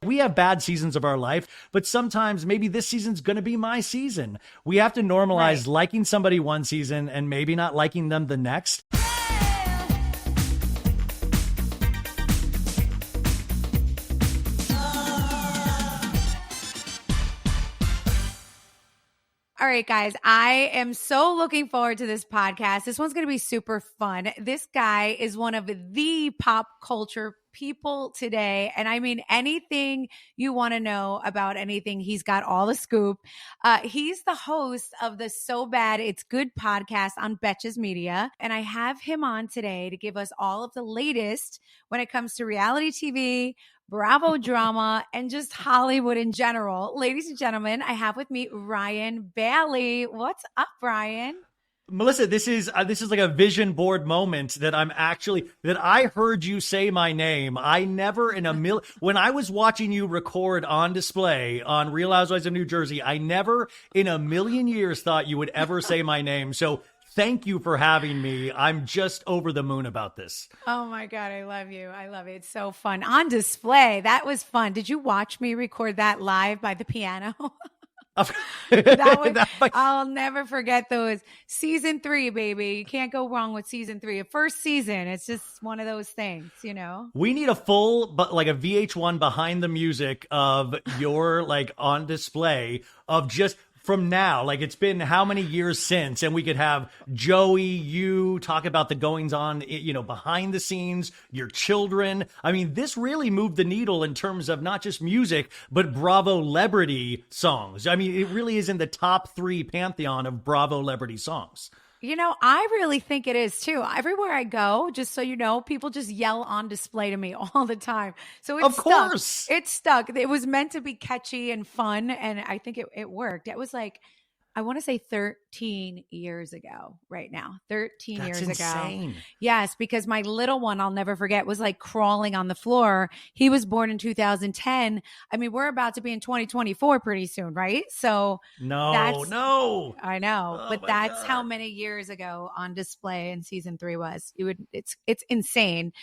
We have bad seasons of our life, but sometimes maybe this season's going to be my season. We have to normalize liking somebody one season and maybe not liking them the next. All right, guys, I am so looking forward to this podcast. This one's going to be super fun. This guy is one of the pop culture people today. And I mean, anything you want to know about anything, he's got all the scoop. He's the host of the So Bad It's Good podcast on Betch's Media. And I have him on today to give us all of the latest when it comes to reality TV, Bravo drama, and just Hollywood in general. Ladies and gentlemen, I have with me Ryan Bailey. What's up, Ryan? Melissa, this is like a vision board moment that I heard you say my name. I never in a million, when I was watching you record on display on Real Housewives of New Jersey, I never in a million years thought you would ever say my name. So thank you for having me. I'm just over the moon about this. Oh my God, I love you. I love it. It's so fun. On display, that was fun. Did you watch me record that live by the piano? I'll never forget those. Season 3, baby. You can't go wrong with season 3. The first season, it's just one of those things, you know? We need a full, but like a VH1 behind the music of your like on display of just from now, like it's been how many years since, and we could have Joey, you talk about the goings on, you know, behind the scenes, your children. I mean, this really moved the needle in terms of not just music, but Bravo celebrity songs. I mean, it really is in the top 3 pantheon of Bravo celebrity songs. You know, I really think it is too. Everywhere I go, just so you know, people just yell on display to me all the time. So it's of course. It stuck. It was meant to be catchy and fun. And I think it worked. It was like, I want to say 13 years ago right now. 13 That's years insane. ago. Yes, because my little one, I'll never forget, was like crawling on the floor. He was born in 2010. I mean, we're about to be in 2024 pretty soon, right? So no. I know, Oh, but that's how many years ago On Display in season 3 was. It's insane.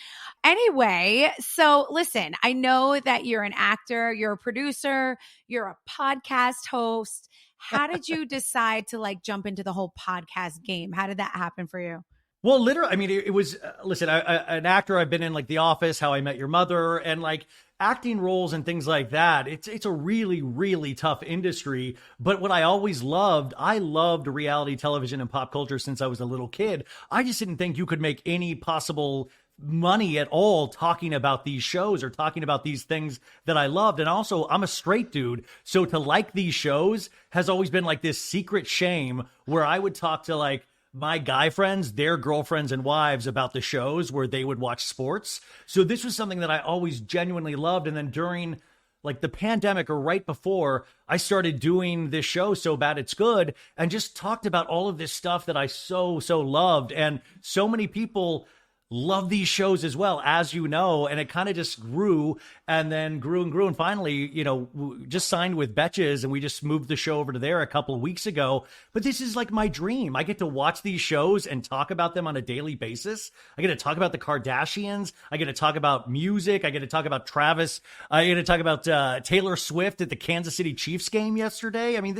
Anyway, so listen, I know that you're an actor, you're a producer, you're a podcast host. How did you decide to like jump into the whole podcast game? How did that happen for you? Well, literally, I mean, it was, listen, an actor, I've been in like The Office, How I Met Your Mother, and like acting roles and things like that. It's a really, really tough industry. But what I always loved, I loved reality television and pop culture since I was a little kid. I just didn't think you could make any possible money at all talking about these shows or talking about these things that I loved. And also, I'm a straight dude. So to like these shows has always been like this secret shame where I would talk to like my guy friends, their girlfriends and wives about the shows where they would watch sports. So this was something that I always genuinely loved. And then during like the pandemic or right before, I started doing this show, So Bad It's Good, and just talked about all of this stuff that I so loved. And so many people love these shows as well, as you know, and it kind of just grew and then grew and grew. And finally, you know, just signed with Betch's and we just moved the show over to there a couple of weeks ago. But this is like my dream. I get to watch these shows and talk about them on a daily basis. I get to talk about the Kardashians. I get to talk about music. I get to talk about Travis. I get to talk about Taylor Swift at the Kansas City Chiefs game yesterday. I mean,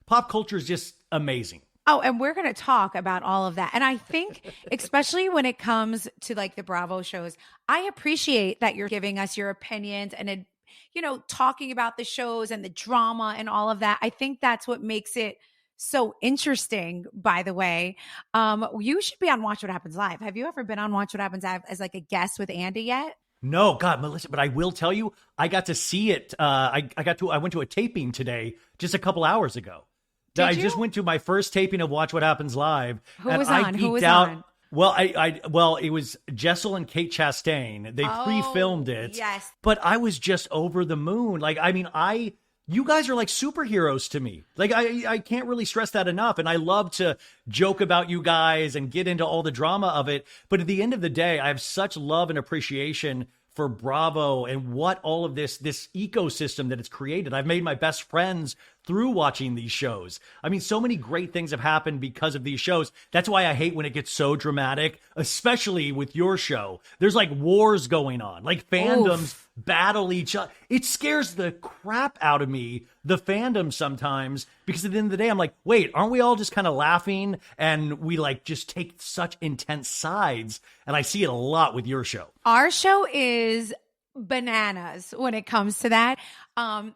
pop culture is just amazing. Oh, and we're going to talk about all of that. And I think, especially when it comes to like the Bravo shows, I appreciate that you're giving us your opinions and, you know, talking about the shows and the drama and all of that. I think that's what makes it so interesting, by the way. You should be on Watch What Happens Live. Have you ever been on Watch What Happens Live as like a guest with Andy yet? No, God, Melissa, but I will tell you, I got to see it. I went to a taping today just a couple hours ago. I just went to my first taping of Watch What Happens Live. Who was on? Well, it was Jessel and Kate Chastain. They pre-filmed it. Yes. But I was just over the moon. Like, I mean, you guys are like superheroes to me. Like, I can't really stress that enough. And I love to joke about you guys and get into all the drama of it. But at the end of the day, I have such love and appreciation for Bravo and what all of this ecosystem that it's created. I've made my best friends through watching these shows. I mean, so many great things have happened because of these shows. That's why I hate when it gets so dramatic, especially with your show. There's like wars going on, like fandoms battle each other. It scares the crap out of me, the fandom sometimes, because at the end of the day, I'm like, wait, aren't we all just kind of laughing and we like just take such intense sides? And I see it a lot with your show. Our show is bananas when it comes to that,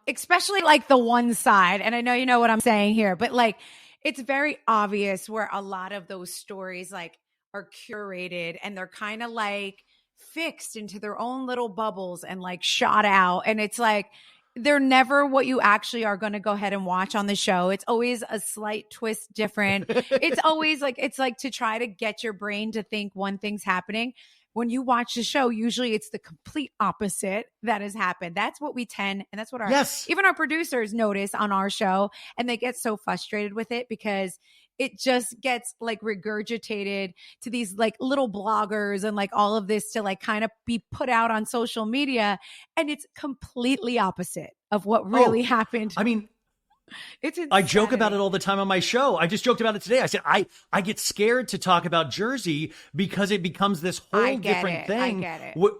especially like the one side. And I know you know what I'm saying here, but like it's very obvious where a lot of those stories like are curated and they're kind of like fixed into their own little bubbles and like shot out. And it's like, they're never what you actually are going to go ahead and watch on the show. It's always a slight twist different. It's always like, it's like to try to get your brain to think one thing's happening. When you watch the show, usually it's the complete opposite that has happened. That's what we tend, and that's what even our producers notice on our show. And they get so frustrated with it because it just gets like regurgitated to these like little bloggers and like all of this to like kind of be put out on social media. And it's completely opposite of what really happened. I mean, it's I joke about it all the time on my show. I just joked about it today. I said, I get scared to talk about Jersey because it becomes this whole different thing. I get it.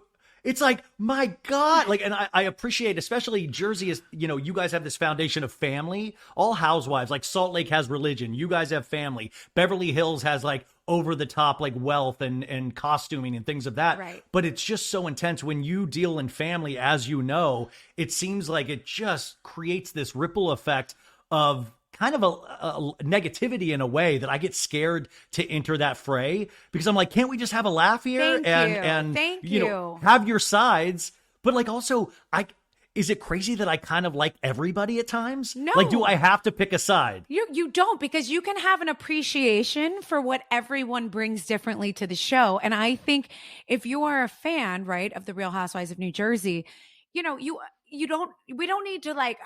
It's like, my God, like, and I appreciate, especially Jersey is, you know, you guys have this foundation of family, all housewives, like Salt Lake has religion. You guys have family. Beverly Hills has like over the top, like wealth and costuming and things of that. Right. But it's just so intense when you deal in family, as you know, it seems like it just creates this ripple effect of kind of a negativity in a way that I get scared to enter that fray because I'm like, can't we just have a laugh here and you know, have your sides? But like also, is it crazy that I kind of like everybody at times? No. Like, do I have to pick a side? You don't, because you can have an appreciation for what everyone brings differently to the show. And I think if you are a fan, right, of the Real Housewives of New Jersey, you know, we don't need to like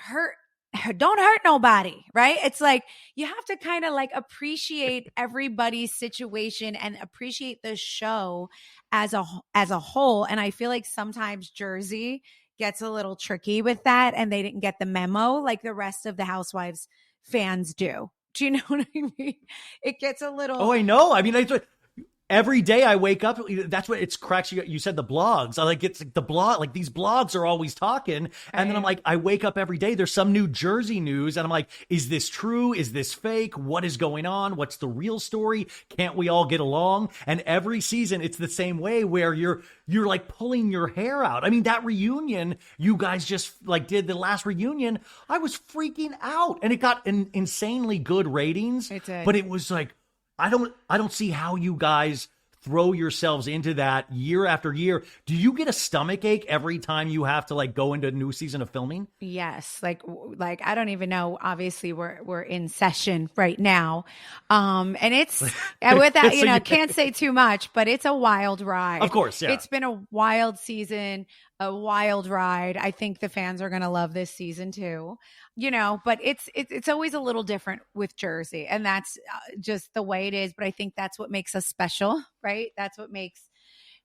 don't hurt nobody, right? It's like you have to kind of like appreciate everybody's situation and appreciate the show as a whole. And I feel like sometimes Jersey gets a little tricky with that and they didn't get the memo like the rest of the Housewives fans do. Do you know what I mean? It gets a little... Oh, I know. I mean, every day I wake up, that's what it's cracks. You said the blogs. I like, it's like the blog, like these blogs are always talking. And then I'm like, I wake up every day. There's some New Jersey news. And I'm like, is this true? Is this fake? What is going on? What's the real story? Can't we all get along? And every season it's the same way where you're like pulling your hair out. I mean, that reunion you guys just like did, the last reunion, I was freaking out and it got insanely good ratings. It did. But it was like, I don't see how you guys throw yourselves into that year after year. Do you get a stomach ache every time you have to like go into a new season of filming? Yes. Like I don't even know. Obviously we're in session right now. And it's with that, you know, can't say too much, but it's a wild ride. Of course. Yeah. It's been a wild season, a wild ride. I think the fans are going to love this season too, you know, but it's always a little different with Jersey, and that's just the way it is. But I think that's what makes us special, right? That's what makes,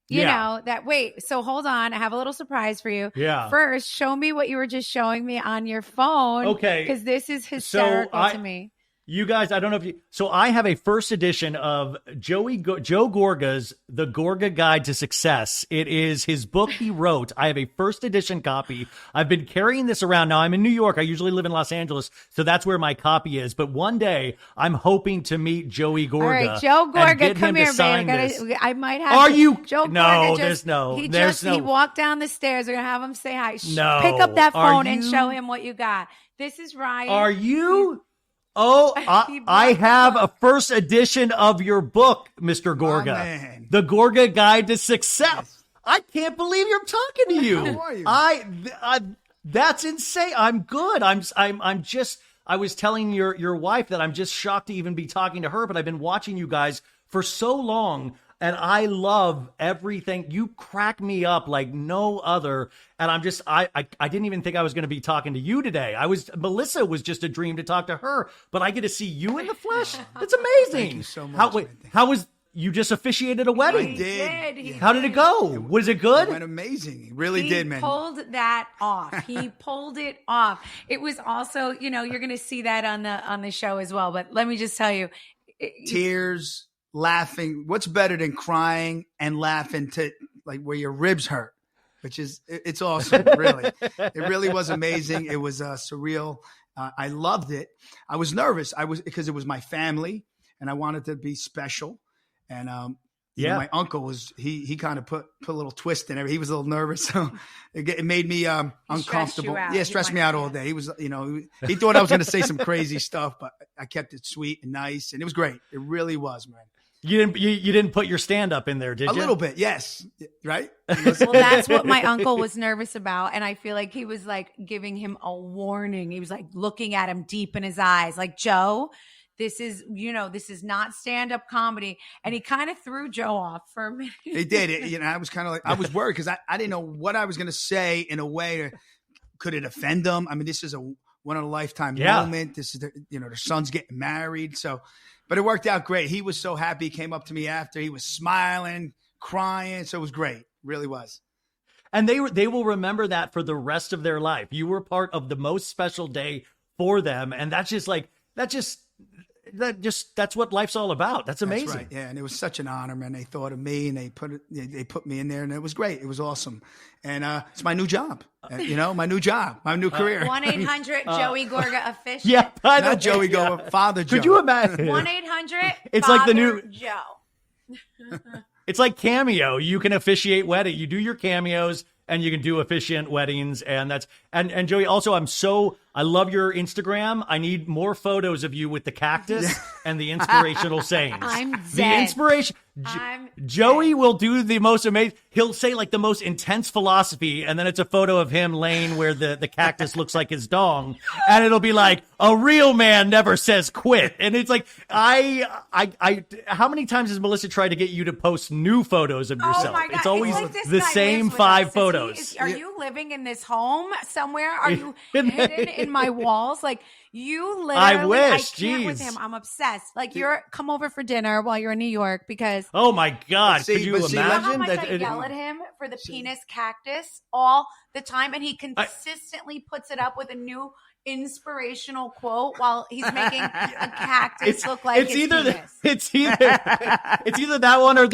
you know, that. Wait, so hold on. I have a little surprise for you. Yeah. First, show me what you were just showing me on your phone. Okay. Because this is hysterical to me. You guys, I don't know if you... So I have a first edition of Joe Gorga's The Gorga Guide to Success. It is his book he wrote. I have a first edition copy. I've been carrying this around. Now, I'm in New York. I usually live in Los Angeles, so that's where my copy is. But one day, I'm hoping to meet Joey Gorga. All right, Joe Gorga, come here, babe. I might have Are you... Joe no, Gorga there's no... He walked down the stairs. We're going to have him say hi. No. Pick up that phone and show him what you got. This is Ryan. Are you... Oh, I have a first edition of your book, Mr. Gorga. The Gorga Guide to Success. Yes. I can't believe you're talking to you. How are you? That's insane. I'm good. I'm just, I was telling your wife that I'm just shocked to even be talking to her, but I've been watching you guys for so long. And I love everything. You crack me up like no other. And I'm just, I didn't even think I was going to be talking to you today. Melissa was just a dream to talk to her, but I get to see you in the flesh. It's amazing. Thank you so much. How was, you just officiated a wedding? I did. How did it go? Was it good? It went amazing. It really did, man. He pulled that off. He pulled it off. It was also, you know, you're going to see that on the show as well. But let me just tell you. Tears. Laughing. What's better than crying and laughing to like where your ribs hurt? which is, it's awesome. Really. It really was amazing. It was surreal. I loved it. I was nervous. Because it was my family and I wanted to be special. And, my uncle was, he kind of put a little twist in it. He was a little nervous. So it made me uncomfortable. Stressed me out all day. He was, he thought I was going to say some crazy stuff, but I kept it sweet and nice. And it was great. It really was, man. You didn't put your stand up in there, did you? A little bit, yes. Right? Well, that's what my uncle was nervous about. And I feel like he was like giving him a warning. He was like looking at him deep in his eyes, like, Joe, this is not stand-up comedy. And he kind of threw Joe off for a minute. He did. I was kind of like, I was worried because I didn't know what I was going to say in a way. Could it offend them? I mean, this is a one-in-a-lifetime moment. This is, their son's getting married. So, but it worked out great. He was so happy. He came up to me after. He was smiling, crying. So it was great. It really was. And they will remember that for the rest of their life. You were part of the most special day for them. And that's what life's all about. That's amazing. That's right. Yeah. And it was such an honor, man. They thought of me and they put me in there and it was great. It was awesome. And it's my new job, my new job, my new career. 1-800 Joey Gorga official. Yeah. Not Joey Gorga, Father Joe. Could you imagine? 1-800 It's Father like the new Joe. It's like Cameo. You can officiate wedding. You do your cameos and you can do officiant weddings. And and Joey, also, I love your Instagram. I need more photos of you with the cactus and the inspirational sayings. I'm dead. The inspiration. Joey will do the most amazing. He'll say like the most intense philosophy, and then it's a photo of him laying where the cactus looks like his dong, and it'll be like, a real man never says quit. And it's like, how many times has Melissa tried to get you to post new photos of yourself? Oh my God. It's always like the same 5 photos. Are you living in this home somewhere? Are you hidden in my walls? Like, you literally, I wish. I can't with him. I'm obsessed. Like, come over for dinner while you're in New York because. Oh my God! Could you imagine? You know how much I yell at him for the penis cactus all the time, and he consistently puts it up with a new inspirational quote while he's making a cactus look like his penis. It's either that one or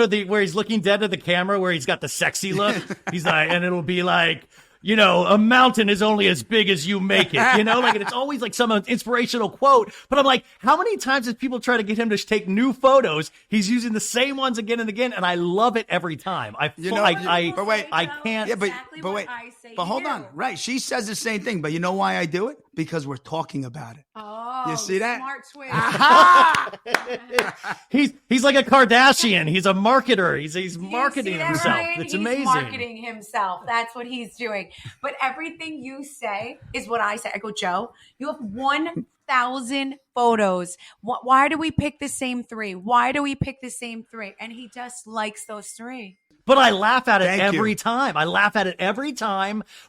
the where he's looking dead at the camera where he's got the sexy look. He's like, and it'll be like, a mountain is only as big as you make it, like, and it's always like some inspirational quote. But I'm like, how many times does people try to get him to take new photos? He's using the same ones again and again, and I love it every time. I can't. Yeah, but wait. But hold on. Right. She says the same thing, but you know why I do it? Because we're talking about it. Oh, you see that? Smart switch. He's like a Kardashian. He's a marketer. He's marketing himself. Ryan? It's he's amazing. Marketing himself. That's what he's doing. But everything you say is what I say. I go, Joe, you have 1,000 photos. Why do we pick the same 3? Why do we pick the same 3? And he just likes those 3. But I laugh at it every time.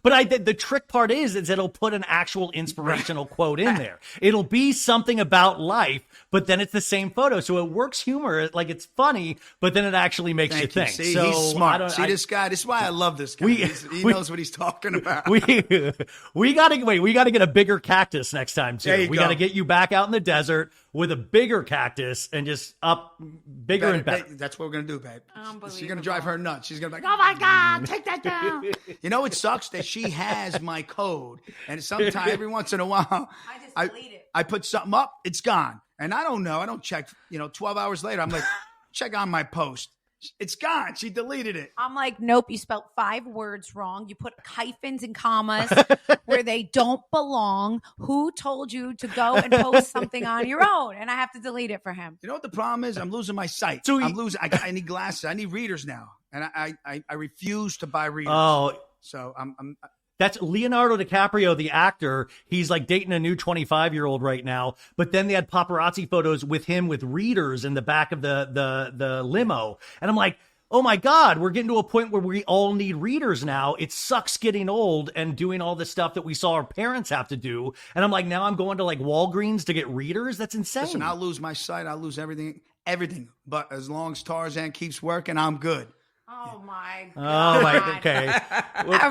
But the trick part is it'll put an actual inspirational quote in there. It'll be something about life, but then it's the same photo. So it works humor, like it's funny, but then it actually makes you think. See, so he's smart. This guy, this is why I love this guy. He knows what he's talking about. We gotta get a bigger cactus next time too. We gotta get you back out in the desert with a bigger cactus and just up bigger and better. That's what we're going to do, babe. She's going to drive her nuts. She's going to be like, oh my God, take that down. It sucks that she has my code. And sometimes, every once in a while, I just delete it. I put something up, it's gone. And I don't know. I don't check, 12 hours later. I'm like, check on my post. It's gone. She deleted it. I'm like, nope, you spelled 5 words wrong. You put hyphens and commas where they don't belong. Who told you to go and post something on your own? And I have to delete it for him. You know what the problem is? I'm losing my sight. So I need glasses. I need readers now. And I refuse to buy readers. Oh. So I'm That's Leonardo DiCaprio, the actor. He's like dating a new 25-year-old right now. But then they had paparazzi photos with him with readers in the back of the limo. And I'm like, oh my God, we're getting to a point where we all need readers now. It sucks getting old and doing all the stuff that we saw our parents have to do. And I'm like, now I'm going to like Walgreens to get readers. That's insane. Listen, I'll lose my sight. I'll lose everything. But as long as Tarzan keeps working, I'm good. Oh my God. Oh my, okay. All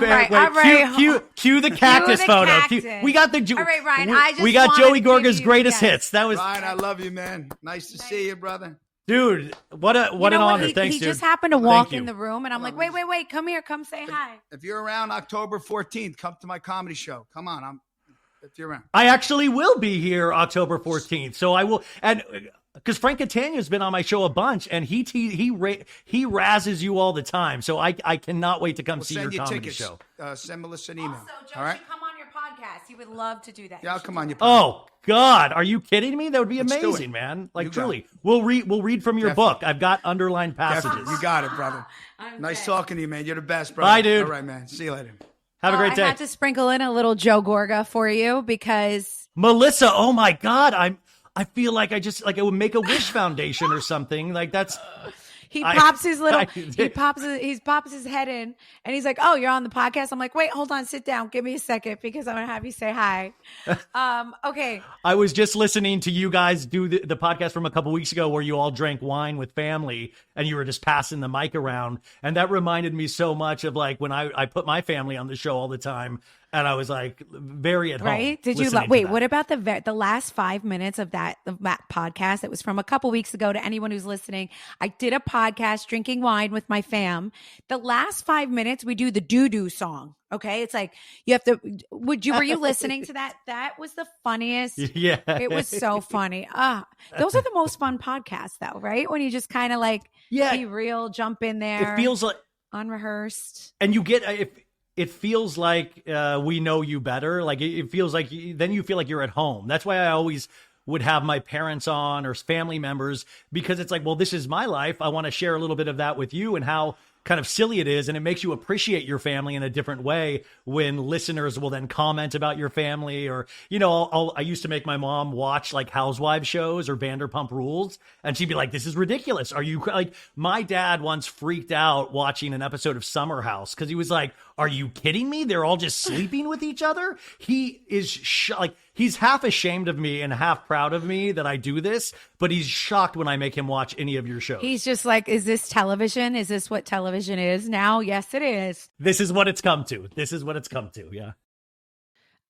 right. Cue the cactus photo. We got the. All right, Ryan. We got Joey Gorga's greatest hits. That was Ryan. I love you, man. Nice to see you, brother. Dude, what an honor. Thanks, he dude. just happened to walk Thank you. in the room, and I'm like, wait, come here, come say hi. If you're around October 14th, come to my comedy show. Come on, if you're around. I actually will be here October 14th. So I will, and because Frank Catania's been on my show a bunch, and he razzes you all the time. So I cannot wait to come see your comedy tickets. show. Send Melissa an email. Also, Joe all right? should come on your podcast. He would love to do that. Yeah, I'll come on your podcast. Oh God, are you kidding me? That would be Let's do amazing, it. man. Like You got truly, it. we'll read from your Definitely. book. I've got underlined passages. Definitely. You got it, brother. Nice talking to you, man. You're the best, brother. Bye, dude. All right, man. See you later. Have a great day. I have to sprinkle in a little Joe Gorga for you because Melissa, oh my God, I feel like I would make a wish foundation or something. Like that's. he pops his little he he pops his head in and he's like, "Oh, you're on the podcast." I'm like, "Wait, hold on, sit down. Give me a second because I'm going to have you say hi." Okay. I was just listening to you guys do the podcast from a couple weeks ago where you all drank wine with family and you were just passing the mic around. And that reminded me so much of like when I put my family on the show all the time. And I was like very at home. Right? Did you wait? What about the last 5 minutes of that podcast? It was from a couple weeks ago. To anyone who's listening, I did a podcast drinking wine with my fam. The last 5 minutes, we do the doo-doo song. Okay, it's like you have to. Were you listening to that? That was the funniest. Yeah, it was so funny. Those are the most fun podcasts, though, right? When you just kind of like be real, jump in there. It feels like unrehearsed, and you get if. It feels like we know you better. Like it feels like then you feel like you're at home. That's why I always would have my parents on or family members because it's like, well, this is my life. I want to share a little bit of that with you and how kind of silly it is. And it makes you appreciate your family in a different way when listeners will then comment about your family or, you know, I used to make my mom watch like housewives shows or Vanderpump Rules. And she'd be like, this is ridiculous. Are you like my dad once freaked out watching an episode of Summer House because he was like, are you kidding me? They're all just sleeping with each other. He is like, he's half ashamed of me and half proud of me that I do this, but he's shocked when I make him watch any of your shows. He's just like, is this television? Is this what television is now? Yes, it is. This is what it's come to. This is what it's come to. Yeah.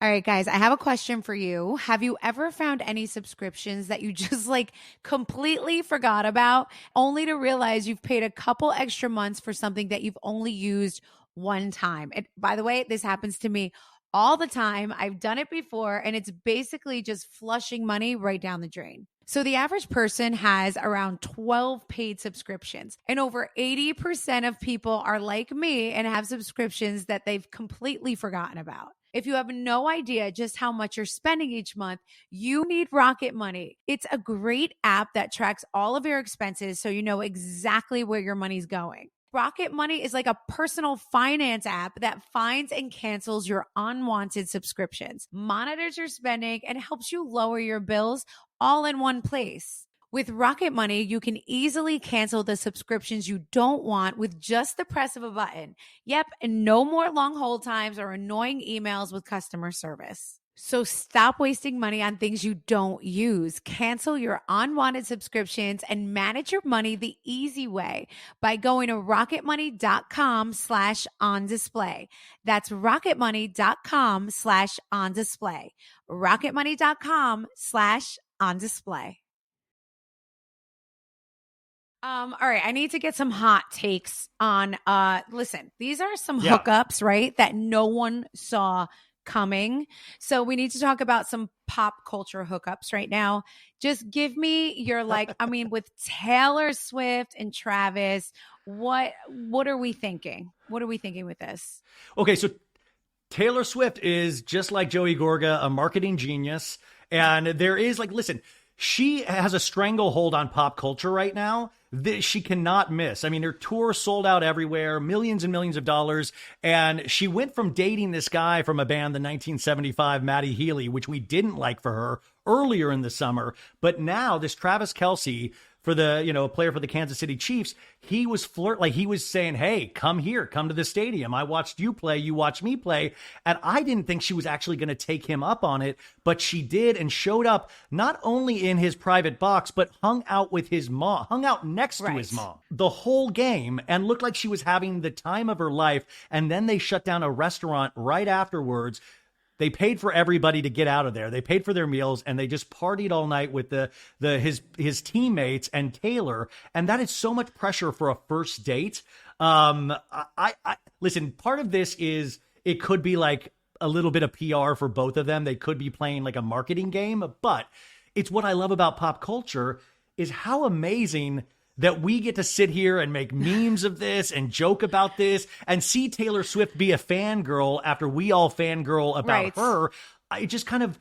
All right, guys, I have a question for you. Have you ever found any subscriptions that you just like completely forgot about only to realize you've paid a couple extra months for something that you've only used one time? And by the way, this happens to me all the time. I've done it before, and it's basically just flushing money right down the drain. So the average person has around 12 paid subscriptions, and over 80% of people are like me and have subscriptions that they've completely forgotten about. If you have no idea just how much you're spending each month, you need Rocket Money. It's a great app that tracks all of your expenses so you know exactly where your money's going. Rocket Money is like a personal finance app that finds and cancels your unwanted subscriptions, monitors your spending, and helps you lower your bills all in one place. With Rocket Money, you can easily cancel the subscriptions you don't want with just the press of a button. Yep, and no more long hold times or annoying emails with customer service. So stop wasting money on things you don't use. Cancel your unwanted subscriptions and manage your money the easy way by going to rocketmoney.com/on-display. That's rocketmoney.com/on-display. rocketmoney.com/on-display. All right, I need to get some hot takes on, listen, these are some hookups, right, that no one saw coming. So we need to talk about some pop culture hookups right now. Just give me your with Taylor Swift and Travis, what are we thinking? What are we thinking with this? Okay, so Taylor Swift is just like Joey Gorga, a marketing genius. And there is listen, she has a stranglehold on pop culture right now that she cannot miss. I mean, her tour sold out everywhere, millions and millions of dollars. And she went from dating this guy from a band, the 1975 Matty Healy, which we didn't like for her earlier in the summer. But now this Travis Kelce, for the, a player for the Kansas City Chiefs, he was he was saying, hey, come here, come to the stadium. I watched you play, you watched me play. And I didn't think she was actually going to take him up on it, but she did and showed up not only in his private box, but hung out with his mom, hung out next to his mom the whole game and looked like she was having the time of her life. And then they shut down a restaurant right afterwards. They paid for everybody to get out of there. They paid for their meals, and they just partied all night with his teammates and Taylor. And that is so much pressure for a first date. I listen, part of this is it could be like a little bit of PR for both of them. They could be playing like a marketing game, but it's what I love about pop culture is how amazing that we get to sit here and make memes of this and joke about this and see Taylor Swift be a fangirl after we all fangirl about her. I just kind of,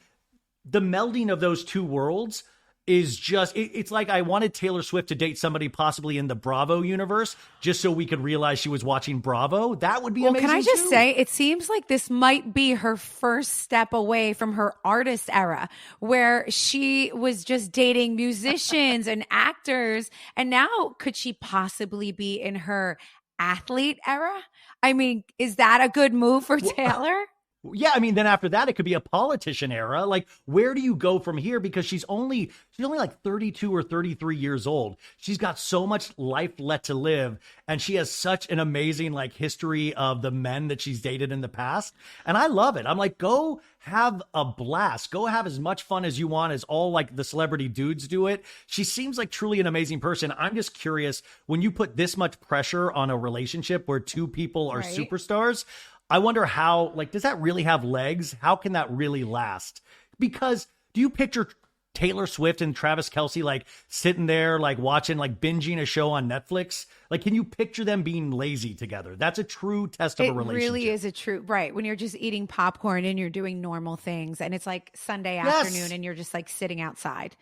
the melding of those two worlds is just, it's like I wanted Taylor Swift to date somebody possibly in the Bravo universe just so we could realize she was watching Bravo. That would be amazing. Can I just say, it seems like this might be her first step away from her artist era where she was just dating musicians and actors. And now could she possibly be in her athlete era? I mean, is that a good move for Taylor? Yeah, I mean, then after that, it could be a politician era. Like, where do you go from here? Because she's only like 32 or 33 years old. She's got so much life left to live. And she has such an amazing, like, history of the men that she's dated in the past. And I love it. I'm like, go have a blast. Go have as much fun as you want as all, like, the celebrity dudes do it. She seems like truly an amazing person. I'm just curious, when you put this much pressure on a relationship where two people are superstars, I wonder how, like, does that really have legs? How can that really last? Because do you picture Taylor Swift and Travis Kelce, like, sitting there, like, watching, like, binging a show on Netflix? Like, can you picture them being lazy together? That's a true test of a relationship. It really is a true, right. When you're just eating popcorn and you're doing normal things and it's like Sunday afternoon and you're just like sitting outside.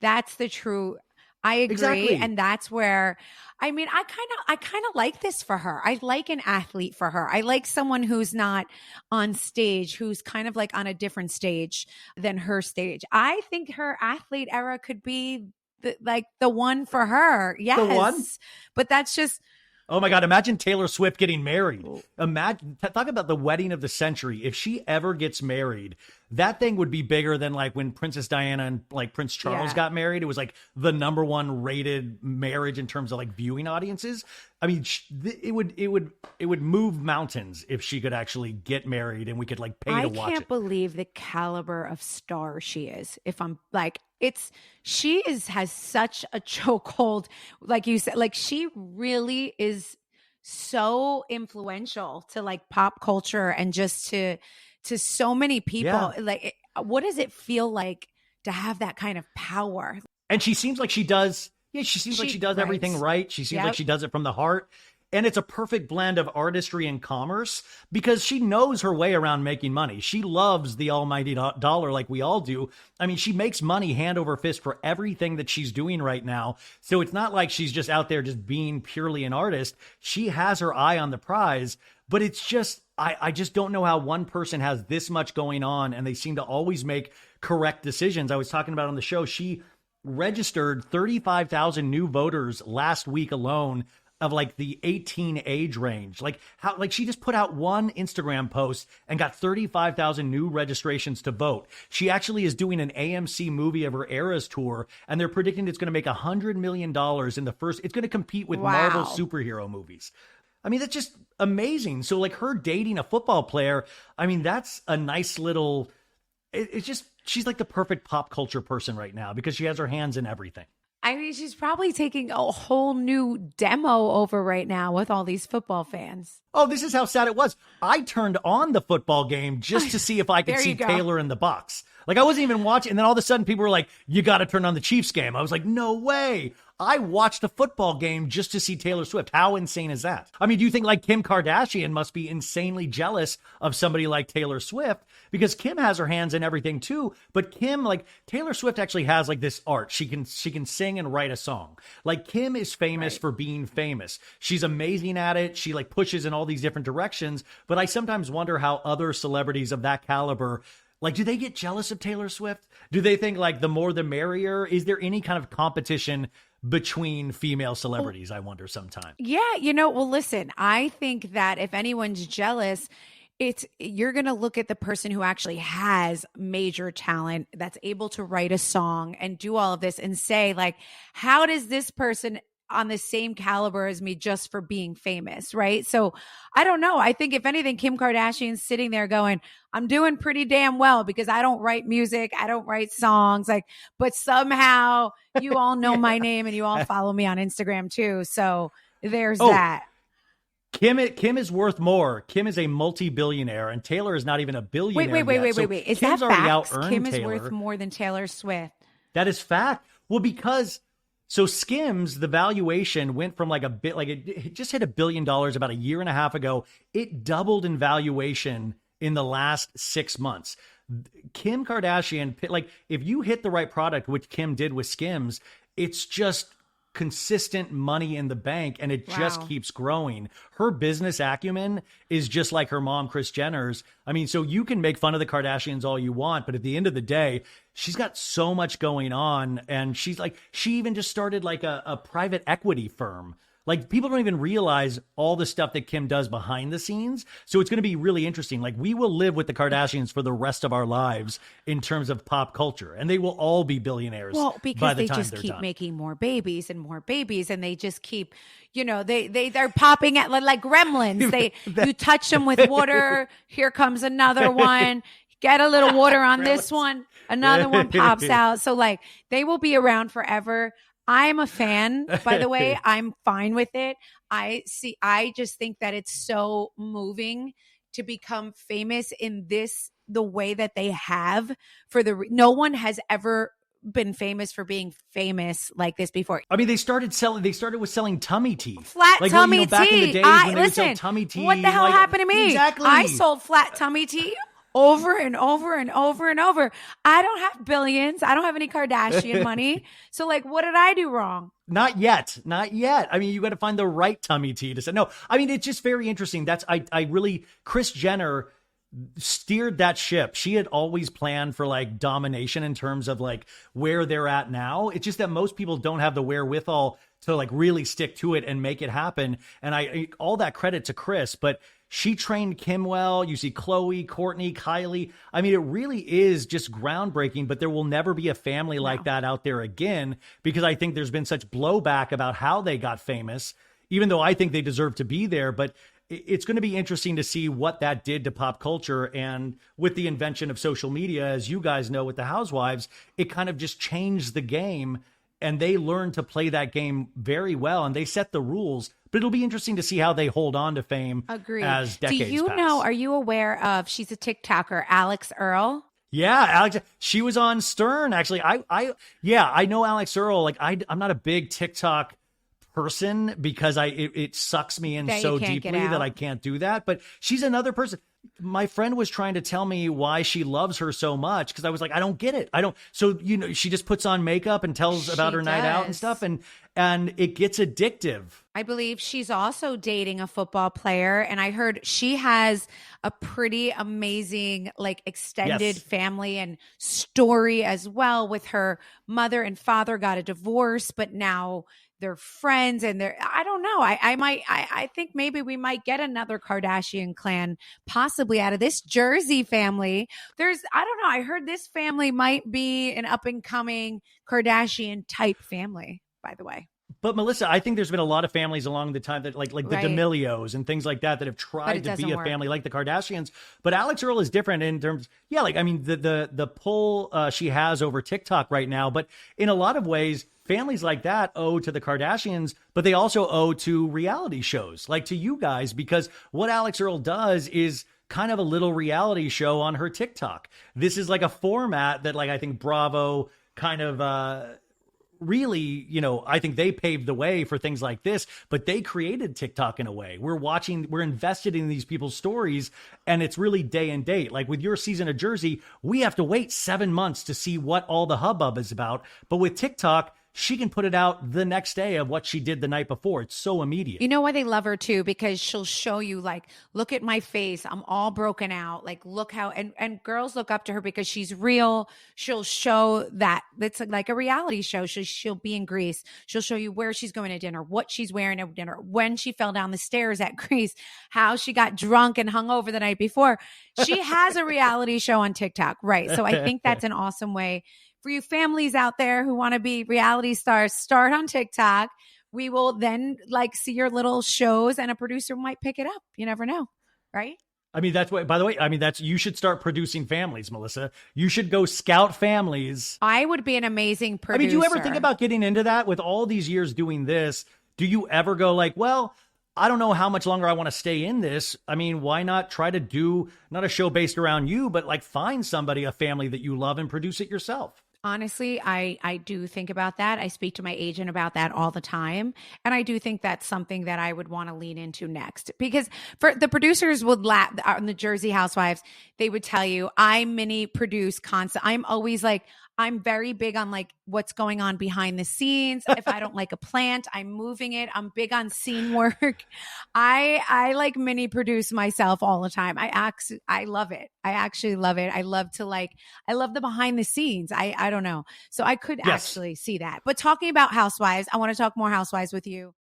That's the true, I agree. Exactly. And that's where, I mean, I kind of like this for her. I like an athlete for her. I like someone who's not on stage, who's kind of like on a different stage than her stage. I think her athlete era could be the one for her. Yes. The one? But that's just, oh my God, imagine Taylor Swift getting married. Imagine, talk about the wedding of the century. If she ever gets married, that thing would be bigger than like when Princess Diana and like Prince Charles got married. It was like the #1 rated marriage in terms of like viewing audiences. I mean, it would move mountains if she could actually get married and we could like pay to watch it. I can't believe the caliber of star she is. If I'm like, has such a chokehold, like you said, like she really is so influential to like pop culture and just to so many people. Yeah. Like, what does it feel like to have that kind of power? And she seems like she does. Yeah, she seems like she does everything right. She seems like she does it from the heart. And it's a perfect blend of artistry and commerce because she knows her way around making money. She loves the almighty dollar like we all do. I mean, she makes money hand over fist for everything that she's doing right now. So it's not like she's just out there just being purely an artist. She has her eye on the prize, but it's just, I just don't know how one person has this much going on and they seem to always make correct decisions. I was talking about on the show, she registered 35,000 new voters last week alone of like the 18 age range. Like how, like she just put out one Instagram post and got 35,000 new registrations to vote. She actually is doing an AMC movie of her Eras tour, and they're predicting it's going to make $100 million in the first, it's going to compete with Marvel superhero movies. I mean, that's just amazing. So like her dating a football player, I mean, that's a nice little, it's just, she's like the perfect pop culture person right now because she has her hands in everything. I mean, she's probably taking a whole new demo over right now with all these football fans. Oh, this is how sad it was. I turned on the football game just to see if I could see Taylor in the box. Like I wasn't even watching. And then all of a sudden people were like, you got to turn on the Chiefs game. I was like, no way. I watched a football game just to see Taylor Swift. How insane is that? I mean, do you think like Kim Kardashian must be insanely jealous of somebody like Taylor Swift? Because Kim has her hands in everything too. But Kim, like Taylor Swift actually has like this art. She can sing and write a song. Like Kim is famous for being famous. She's amazing at it. She like pushes in all these different directions. But I sometimes wonder how other celebrities of that caliber, like, do they get jealous of Taylor Swift? Do they think like the more the merrier? Is there any kind of competition between female celebrities? I wonder sometimes. Yeah. Well, listen, I think that if anyone's jealous, you're going to look at the person who actually has major talent that's able to write a song and do all of this and say like, how does this person on the same caliber as me just for being famous, right? So I don't know. I think if anything, Kim Kardashian's sitting there going, I'm doing pretty damn well because I don't write music. I don't write songs, like, but somehow you all know my name and you all follow me on Instagram too. So there's that. Kim is worth more. Kim is a multi-billionaire, and Taylor is not even a billionaire. Wait. Is Kim's that already facts? out-earned Kim is Taylor. worth more than Taylor Swift. That is fact. Well, because so Skims, the valuation went from like it just hit $1 billion about a year and a half ago. It doubled in valuation in the last 6 months. Kim Kardashian, like if you hit the right product, which Kim did with Skims, it's just consistent money in the bank, and it just keeps growing. Her business acumen is just like her mom, Kris Jenner's. I mean, so you can make fun of the Kardashians all you want, but at the end of the day, she's got so much going on, and she even just started like a private equity firm. Like, people don't even realize all the stuff that Kim does behind the scenes. So it's going to be really interesting. Like, we will live with the Kardashians for the rest of our lives in terms of pop culture, and they will all be billionaires. Well, because by the they time just they're keep done. making more babies, and they just keep, they're popping at like gremlins. You touch them with water, here comes another one. Get a little water on this one, another one pops out. So like, they will be around forever. I'm a fan, by the way. I'm fine with it. I just think that it's so moving to become famous in the way that they have. No one has ever been famous for being famous like this before. I mean, they started with selling tummy tea. Flat tummy tea. Back in the days when they would sell tummy tea. What the hell happened to me? Exactly. I sold flat tummy tea over and over and over and over. I don't have billions. I don't have any Kardashian money. So like, what did I do wrong? Not yet. I mean, you got to find the right tummy tea to say. No, I mean, it's just very interesting. Kris Jenner steered that ship. She had always planned for like domination in terms of like where they're at now. It's just that most people don't have the wherewithal to like really stick to it and make it happen. And all that credit to Kris, but she trained Kim well. You see Khloe, Kourtney, Kylie. I mean, it really is just groundbreaking, but there will never be a family like that out there again, because I think there's been such blowback about how they got famous, even though I think they deserve to be there. But it's going to be interesting to see what that did to pop culture. And with the invention of social media, as you guys know, with the Housewives, it kind of just changed the game, and they learned to play that game very well, and they set the rules. But it'll be interesting to see how they hold on to fame as decades pass. Do you know, are you aware of, she's a TikToker, Alex Earl? Yeah, Alex, she was on Stern, actually. I know Alex Earl. Like, I'm not a big TikTok person because it sucks me in that so deeply that I can't do that. But she's another person. My friend was trying to tell me why she loves her so much, because I was like, I don't get it. So, she just puts on makeup and tells about her night out and stuff, and it gets addictive. I believe she's also dating a football player, and I heard she has a pretty amazing like extended family and story as well, with her mother and father got a divorce, but now they're friends, and I don't know. I think maybe we might get another Kardashian clan possibly out of this Jersey family. I don't know. I heard this family might be an up and coming Kardashian type family, by the way. But Melissa, I think there's been a lot of families along the time that like the D'Amelios and things like that have tried to be a family like the Kardashians. But Alex Earl is different in terms, the pull she has over TikTok right now. But in a lot of ways, families like that owe to the Kardashians, but they also owe to reality shows, like to you guys, because what Alex Earl does is kind of a little reality show on her TikTok. This is like a format that like I think Bravo kind of really, I think they paved the way for things like this, but they created TikTok in a way. We're invested in these people's stories, and it's really day and date. Like with your season of Jersey, we have to wait 7 months to see what all the hubbub is about. But with TikTok, she can put it out the next day of what she did the night before. It's so immediate. You know why they love her too? Because she'll show you like, look at my face. I'm all broken out. Like, look how, and girls look up to her because she's real. She'll show that it's like a reality show. She'll be in Greece. She'll show you where she's going to dinner, what she's wearing at dinner, when she fell down the stairs at Greece, how she got drunk and hung over the night before. She has a reality show on TikTok. Right. So I think that's an awesome way for you families out there who want to be reality stars. Start on TikTok, we will then like see your little shows and a producer might pick it up. You never know, right? I mean, that's what, by the way, you should start producing families, Melissa. You should go scout families. I would be an amazing producer. I mean, do you ever think about getting into that with all these years doing this? Do you ever go like, well, I don't know how much longer I want to stay in this. I mean, why not try to do not a show based around you, but like find somebody, a family that you love and produce it yourself? Honestly, I do think about that. I speak to my agent about that all the time. And I do think that's something that I would want to lean into next, because for the producers would laugh on the Jersey Housewives. They would tell you I mini produce constant. I'm always like, I'm very big on like what's going on behind the scenes. If I don't like a plant, I'm moving it. I'm big on scene work. I like mini produce myself all the time. I love it. I actually love it. I love the behind the scenes. I don't know. So I could actually see that. But talking about Housewives, I want to talk more Housewives with you.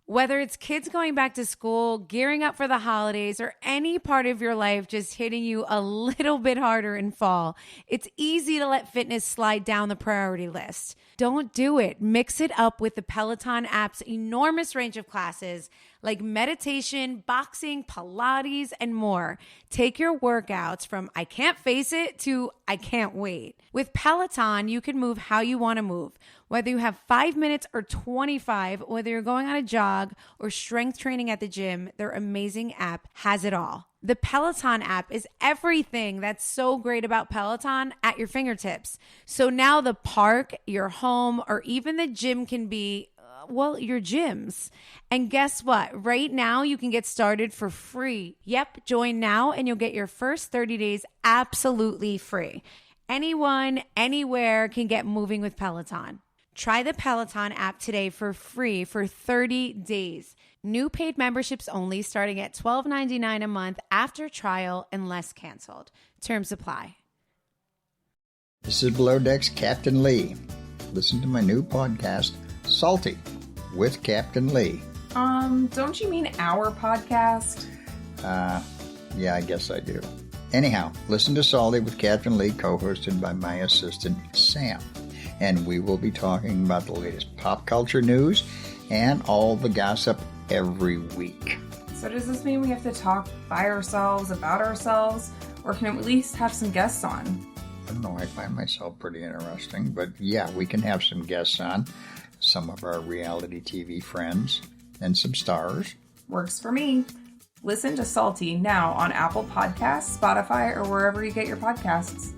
Whether it's kids going back to school, gearing up for the holidays, or any part of your life just hitting you a little bit harder in fall, it's easy to let fitness slide down the priority list. Don't do it. Mix it up with the Peloton app's enormous range of classes like meditation, boxing, Pilates, and more. Take your workouts from I can't face it to I can't wait. With Peloton, you can move how you want to move. Whether you have 5 minutes or 25, whether you're going on a jog or strength training at the gym, their amazing app has it all. The Peloton app is everything that's so great about Peloton at your fingertips. So now the park, your home, or even the gym can be your gyms. And guess what? Right now, you can get started for free. Yep, join now and you'll get your first 30 days absolutely free. Anyone, anywhere can get moving with Peloton. Try the Peloton app today for free for 30 days. New paid memberships only, starting at $12.99 a month after trial unless canceled. Terms apply. This is Below Deck's Captain Lee. Listen to my new podcast, Salty, with Captain Lee. Don't you mean our podcast? Yeah, I guess I do. Anyhow, listen to Salty with Captain Lee, co-hosted by my assistant, Sam. And we will be talking about the latest pop culture news and all the gossip every week. So does this mean we have to talk by ourselves, about ourselves, or can we at least have some guests on? I don't know, I find myself pretty interesting, but yeah, we can have some guests on, some of our reality TV friends, and some stars. Works for me. Listen to Salty now on Apple Podcasts, Spotify, or wherever you get your podcasts.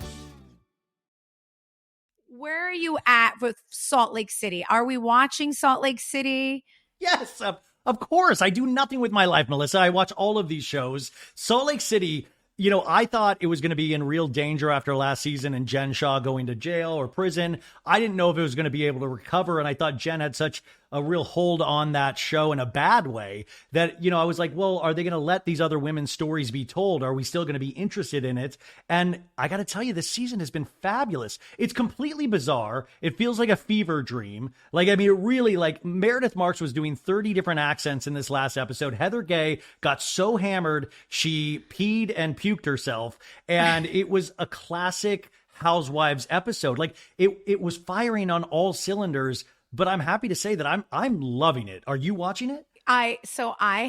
Where are you at with Salt Lake City? Are we watching Salt Lake City? Yes, of course. I do nothing with my life, Melissa. I watch all of these shows. Salt Lake City, you know, I thought it was going to be in real danger after last season and Jen Shaw going to jail or prison. I didn't know if it was going to be able to recover. And I thought Jen had such a real hold on that show in a bad way that, you know, I was like, well, are they going to let these other women's stories be told? Are we still going to be interested in it? And I got to tell you, this season has been fabulous. It's completely bizarre. It feels like a fever dream. Like, I mean, it really, like, Meredith Marks was doing 30 different accents in this last episode. Heather Gay got so hammered, she peed and puked herself. And it was a classic Housewives episode. Like, it was firing on all cylinders. But I'm happy to say that I'm loving it. Are you watching it? I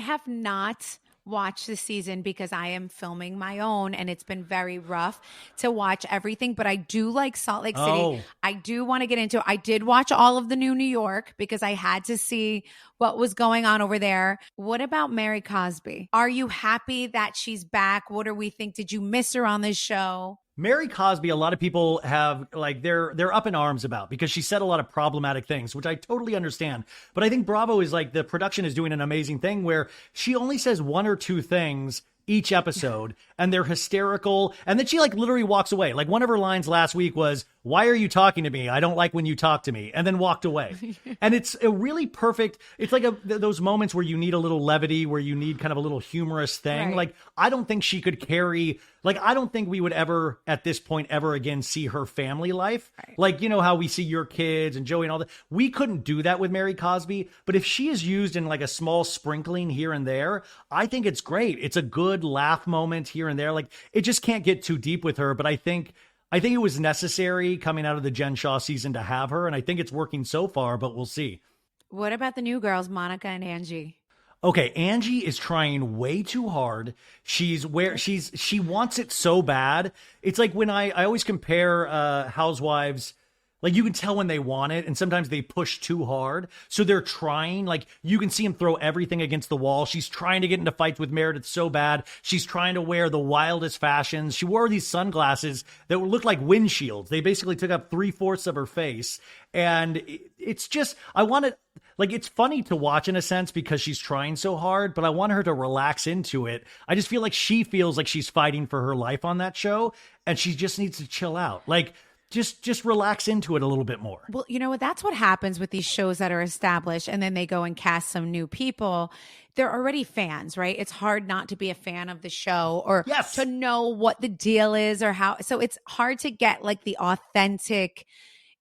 have not watched the season because I am filming my own and it's been very rough to watch everything. But I do like Salt Lake City. Oh. I do want to get into it. I did watch all of the new New York because I had to see what was going on over there. What about Mary Cosby? Are you happy that she's back? What do we think? Did you miss her on this show? Mary Cosby, a lot of people have, like, they're up in arms about because she said a lot of problematic things, which I totally understand. But I think Bravo is like, the production is doing an amazing thing where she only says one or two things each episode and they're hysterical. And then she like literally walks away. Like one of her lines last week was, "Why are you talking to me? I don't like when you talk to me," and then walked away. And it's a really perfect, it's like those moments where you need a little levity, where you need kind of a little humorous thing. Right. Like, I don't think she could carry, like, I don't think we would ever at this point ever again see her family life. Right. Like, you know how we see your kids and Joey and all that. We couldn't do that with Mary Cosby. But if she is used in like a small sprinkling here and there, I think it's great. It's a good laugh moment here and there. Like, it just can't get too deep with her. But I think it was necessary coming out of the Jen Shaw season to have her. And I think it's working so far, but we'll see. What about the new girls, Monica and Angie? Okay, Angie is trying way too hard. She wants it so bad. It's like when I always compare housewives. Like you can tell when they want it, and sometimes they push too hard. So they're trying, like you can see them throw everything against the wall. She's trying to get into fights with Meredith so bad. She's trying to wear the wildest fashions. She wore these sunglasses that looked like windshields. They basically took up 3/4 of her face. And it's just, it's funny to watch in a sense because she's trying so hard, but I want her to relax into it. I just feel like she feels like she's fighting for her life on that show, and she just needs to chill out. Like, just relax into it a little bit more. Well, you know what? That's what happens with these shows that are established and then they go and cast some new people. They're already fans, right? It's hard not to be a fan of the show or to know what the deal is or how. So it's hard to get like the authentic.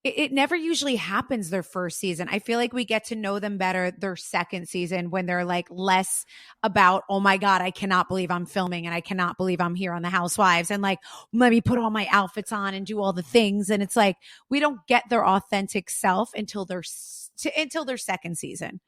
It never usually happens their first season. I feel like we get to know them better their second season when they're like less about, oh my God, I cannot believe I'm filming and I cannot believe I'm here on the Housewives and like, let me put all my outfits on and do all the things. And it's like, we don't get their authentic self until their second season,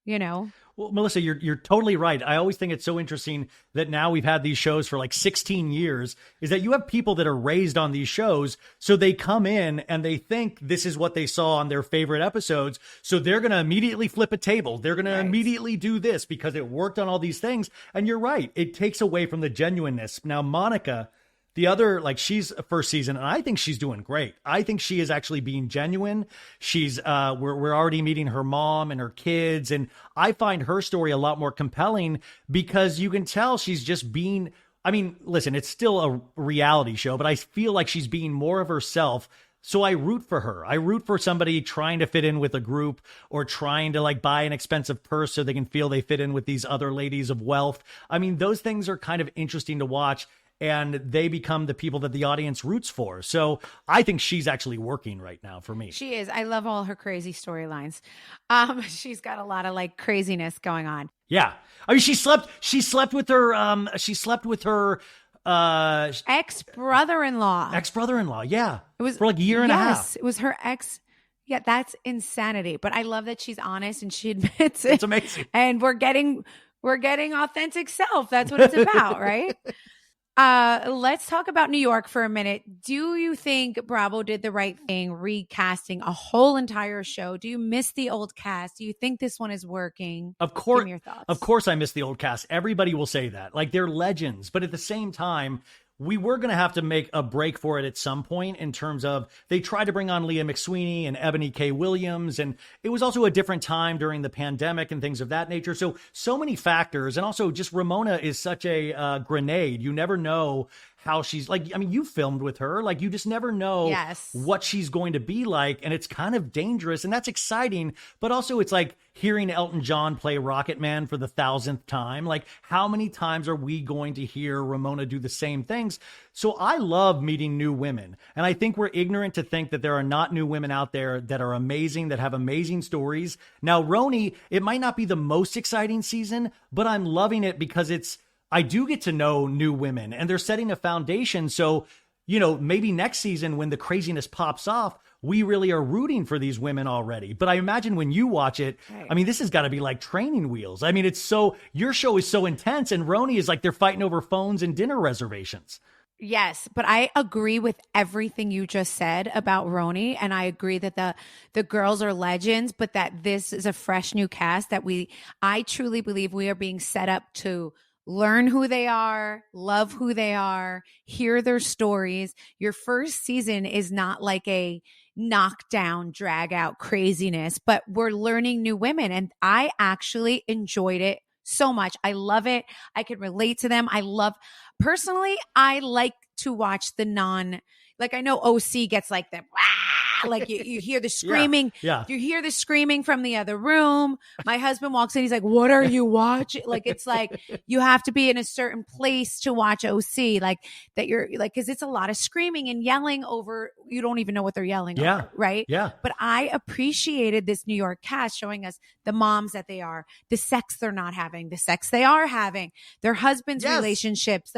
you know? Well, Melissa, you're totally right. I always think it's so interesting that now we've had these shows for like 16 years, is that you have people that are raised on these shows. So they come in and they think this is what they saw on their favorite episodes. So they're going to immediately flip a table. They're going to immediately do this because it worked on all these things. And you're right. It takes away from the genuineness. Now, Monica, the other, like she's first season, and I think she's doing great. I think she is actually being genuine. She's we're already meeting her mom and her kids, and I find her story a lot more compelling because you can tell she's just being. I mean, listen, it's still a reality show, but I feel like she's being more of herself. So I root for her. I root for somebody trying to fit in with a group or trying to like buy an expensive purse so they can feel they fit in with these other ladies of wealth. I mean, those things are kind of interesting to watch. And they become the people that the audience roots for. So I think she's actually working right now for me. She is. I love all her crazy storylines. She's got a lot of like craziness going on. Yeah. I mean, she slept with her, ex-brother-in-law. Yeah. It was for like a year and a half. It was her ex. Yeah, that's insanity. But I love that she's honest and she admits it. It's amazing. And we're getting authentic self. That's what it's about, right? Let's talk about New York for a minute. Do you think Bravo did the right thing recasting a whole entire show? Do you miss the old cast? Do you think this one is working? Of course. Give me your thoughts. Of course I miss the old cast. Everybody will say that. Like they're legends. But at the same time, we were going to have to make a break for it at some point in terms of they tried to bring on Leah McSweeney and Ebony K. Williams. And it was also a different time during the pandemic and things of that nature. So many factors. And also just Ramona is such a grenade. You never know how she's like, I mean, you filmed with her, like you just never know what she's going to be like. And it's kind of dangerous and that's exciting. But also it's like hearing Elton John play Rocket Man for the 1,000th time. Like how many times are we going to hear Ramona do the same things? So I love meeting new women. And I think we're ignorant to think that there are not new women out there that are amazing, that have amazing stories. Now, Roni, it might not be the most exciting season, but I'm loving it because I do get to know new women and they're setting a foundation. So, you know, maybe next season when the craziness pops off, we really are rooting for these women already. But I imagine when you watch it, I mean, this has got to be like training wheels. I mean, your show is so intense and Roni is like they're fighting over phones and dinner reservations. Yes, but I agree with everything you just said about Roni. And I agree that the girls are legends, but that this is a fresh new cast that I truly believe we are being set up to learn who they are, love who they are, hear their stories. Your first season is not like a knockdown, drag out craziness, but we're learning new women. And I actually enjoyed it so much. I love it. I can relate to them. Personally, I like to watch like I know OC gets like the like you hear the screaming. Yeah. You hear the screaming from the other room. My husband walks in. He's like, what are you watching? Like, it's like you have to be in a certain place to watch OC, like that you're like, cause it's a lot of screaming and yelling over. You don't even know what they're yelling over, right? Yeah. But I appreciated this New York cast showing us the moms that they are, the sex they're not having, the sex they are having, their husbands' relationships.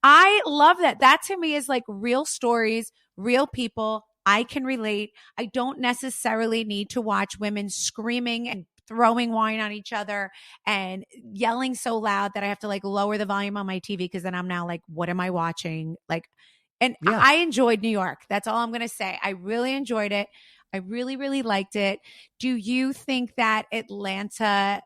I love that. That to me is like real stories, real people. I can relate. I don't necessarily need to watch women screaming and throwing wine on each other and yelling so loud that I have to like lower the volume on my TV because then I'm now like, what am I watching? Like, and Yeah. I enjoyed New York. That's all I'm going to say. I really enjoyed it. I really, really liked it. Do you think that Atlanta,